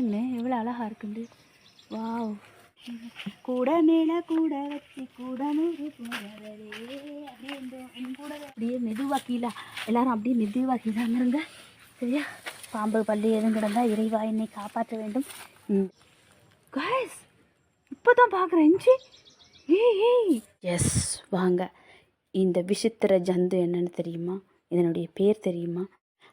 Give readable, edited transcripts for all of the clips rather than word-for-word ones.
பாருங்க எவ்வளோ அழகாக இருக்குண்டு. வாவ், கூட மேலே கூட வச்சு கூட நூறு அப்படியே என் கூட அப்படியே மெதுவாக கீழே எல்லாரும் அப்படியே மெதுவாக கீழாங்கிறங்க. சரியா, பாம்பு பள்ளி எதுவும் கிடந்தா இறைவா என்னை காப்பாற்ற வேண்டும். காய்ஸ் இப்போ தான் பார்க்குறேன். ஏய் எஸ், வாங்க. இந்த விசித்திர ஜந்து என்னன்னு தெரியுமா? இதனுடைய பேர் தெரியுமா?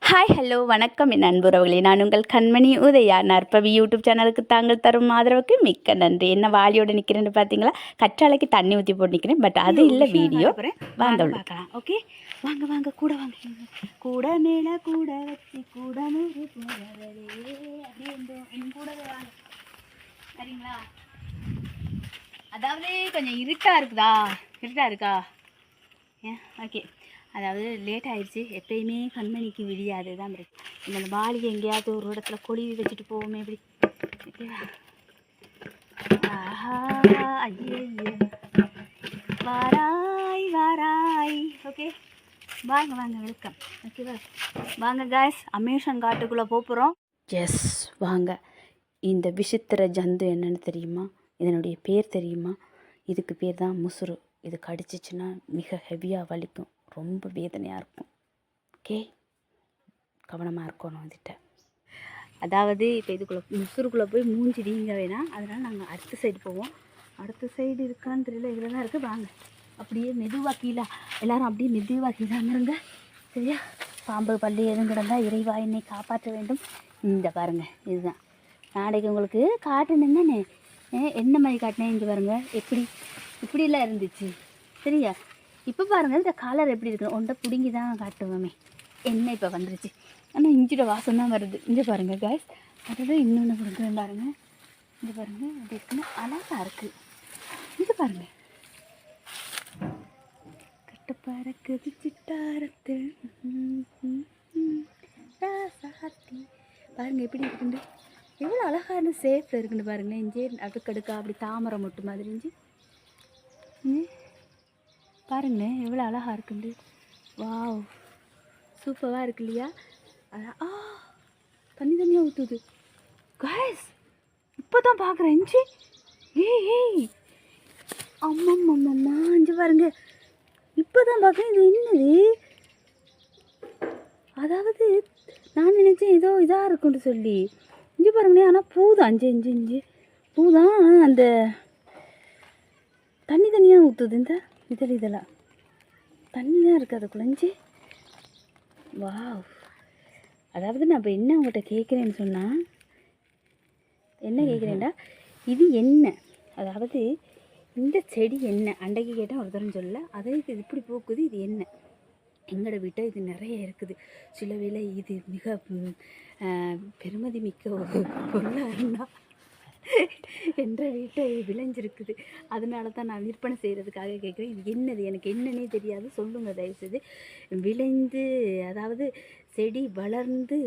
ஹாய், ஹலோ, வணக்கம் என் அன்புறவுகளே. நான் உங்கள் கண்மணி உதயா. நற்பவி யூடியூப் சேனலுக்கு தாங்கள் தரும் ஆதரவுக்கு மிக்க நன்றி. என்ன வாளியோடு நிற்கிறேன்னு பார்த்தீங்களா? கற்றாழைக்கு தண்ணி ஊற்றி போட்டு நிற்கிறேன். பட் அது இல்லை வீடியோ. வாங்க பார்க்கலாம். ஓகே, வாங்க வாங்க, கூட வாங்க. கூட மேலே கூட வச்சு கூட நூறு அப்படியே என் கூட வாங்க. சரிங்களா? அதாவது கொஞ்சம் இருட்டாக இருக்கா? ஓகே, அதாவது லேட் ஆயிடுச்சு. எப்பயுமே கண்மணிக்கு விடியாது தான் இருக்கு. இந்த பாலிகை எங்கேயாவது ஒரு இடத்துல கொழுவி வச்சுட்டு போவோமே இப்படி. ஓகேவா? ஆஹா, ஐயே, வாராய். ஓகே, வாங்க வெல்கம். ஓகேவா? வாங்க காய்ஸ், அமேசான் காட்டுக்குள்ளே போகிறோம். எஸ், வாங்க. இந்த விசித்திர ஜந்து என்னன்னு தெரியுமா? இதனுடைய பேர் தெரியுமா? இதுக்கு பேர் தான் முசுறு. இது கடிச்சிச்சின்னா மிக ஹெவியாக வலிக்கும், ரொம்ப வேதனையாக இருக்கும். ஓகே, கவனமாக இருக்கணும் இதுகிட்ட. அதாவது இப்போ இதுக்குள்ளே முசுறுக்குள்ளே போய் மூஞ்சிடிங்க வேணாம். அதனால் நாங்கள் அடுத்த சைடு போவோம். அடுத்த சைடு இருக்கான்னு தெரியல, இதில் தான் இருக்குது. வாங்க, அப்படியே மெதுவாக கீழே எல்லாரும் அப்படியே மெதுவாக கீழாங்கிறங்க. சரியா, பாம்பு பள்ளி எதுவும் கிடந்தா இறைவா என்னை காப்பாற்ற வேண்டும். இந்த பாருங்கள், இதுதான் நாளைக்கு உங்களுக்கு காட்டுனேன்னு என்ன மாதிரி காட்டினேன். இங்கே பாருங்கள், இப்படிலாம் இருந்துச்சு. சரியா, இப்போ பாருங்கள் இந்த கலர் எப்படி இருக்குது. ஒன்றை பிடுங்கி தான் காட்டுவோமே. என்ன இப்போ வந்துருச்சு, ஆனால் இஞ்சியோட வாசம் தான் வருது. இங்கே பாருங்கள் காய்ஸ், அதாவது இன்னொன்று கொடுக்குறேன் பாருங்கள். இங்கே பாருங்கள், அது இருக்குன்னு அழகாக இருக்குது. இங்கே பாருங்கள், கட்டப்பறக்குது சிட்டாரத்து பாருங்கள் எப்படி இருக்குண்டு. எவ்வளோ அழகான சேஃபில் இருக்குன்னு பாருங்களேன். இஞ்சி அடுக்கடுக்கா அப்படி தாமரை மொட்டு மாதிரி இஞ்சி பாருங்களேன், எவ்வளோ அழகாக இருக்குண்டு. வாவ், சூப்பராக இருக்கு இல்லையா? தண்ணியாக ஊற்றுது காய்ஸ். இப்போ தான் பார்க்குறேன். இஞ்சி ஏய் அம்மம்மா, இஞ்சி பாருங்க. இப்போ தான் பார்க்குறேன். இது என்னது? அதாவது நான் நினச்சேன் ஏதோ இதாக இருக்குன்னு சொல்லி. இங்கே பாருங்களேன், ஆனால் பூதான். இஞ்சி பூதான். அந்த தண்ணியாக ஊற்றுது. இந்த இதெல்லாம் தண்ணி தான் இருக்குது அதுக்குள்ள. இஞ்சி வாவ். அதாவது நான் இப்போ என்ன உங்கள்கிட்ட கேட்குறேன்னு சொன்னால், என்ன கேட்குறேன்டா, இது என்ன? அதாவது இந்த செடி என்ன? அண்டைக்கு கேட்டால் ஒருத்தரும் சொல்ல. அதே இது இப்படி பூக்குது, இது என்ன? எங்களோட வீட்டை இது நிறைய இருக்குது. சில வேளை இது மிக பெருமதி மிக்க ஒரு பொருளாருன்னா என்ற வீட்டை விளைஞ்சிருக்குது. அதனால தான் நான் விற்பனை செய்கிறதுக்காக கேட்குறேன். இது என்னது? எனக்கு என்னன்னே தெரியாது, சொல்லுங்கள் தயவுசெய்து. விளைந்து, அதாவது செடி வளர்ந்து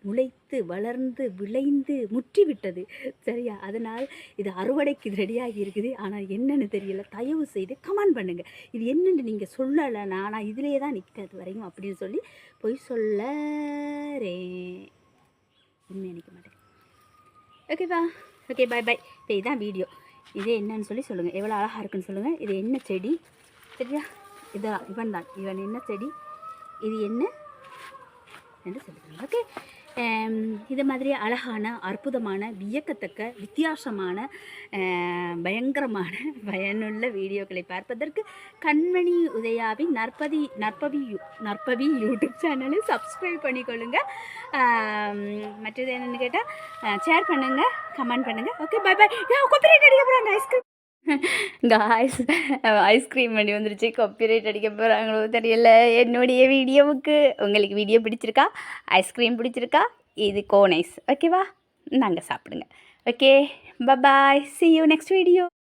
முளைத்து வளர்ந்து விளைந்து முற்றி விட்டது. சரியா, அதனால் இது அறுவடைக்கு ரெடியாகி இருக்குது. ஆனால் என்னென்னு தெரியல. தயவு செய்து கமெண்ட் பண்ணுங்கள். இது என்னென்னு நீங்கள் சொல்லலை. நான் இதிலே தான் நிற்கிறது வரைக்கும் அப்படின்னு சொல்லி பொய் சொல்லறேன். உண்மை நினைக்க மாட்டேன். ஓகேவா? ஓகே, பாய். இப்போ இதுதான் வீடியோ. இது என்னன்னு சொல்லி சொல்லுங்கள். எவ்வளோ அழகாக இருக்குன்னு சொல்லுங்கள். இது என்ன செடி? சரியா, இதான் இவன் என்ன செடி, இது என்ன என்று சொல்லுங்கள். ஓகே, இது மாதிரி அழகான, அற்புதமான, வியக்கத்தக்க, வித்தியாசமான, பயங்கரமான, பயனுள்ள வீடியோக்களை பார்ப்பதற்கு கண்மணி உதயாவின் நற்பவி யூடியூப் சேனலை சப்ஸ்கிரைப் பண்ணிக்கொள்ளுங்கள். மற்றது என்னென்னு கேட்டால் ஷேர் பண்ணுங்கள், கமெண்ட் பண்ணுங்கள். ஓகே, பாய். காப்பிரைட் அடிக்க போகிறாங்க ஐஸ்கிரீம். காய்ஸ், ஐஸ்கிரீம் பண்ணி வந்துருச்சு. காப்பிரைட் அடிக்க போகிறாங்களோ தெரியல என்னுடைய வீடியோவுக்கு. உங்களுக்கு வீடியோ பிடிச்சிருக்கா? ஐஸ்கிரீம் பிடிச்சிருக்கா? இது கோனைஸ். ஓகேவா? நாங்கள் சாப்பிடுங்க. Okay, bye. See you next video.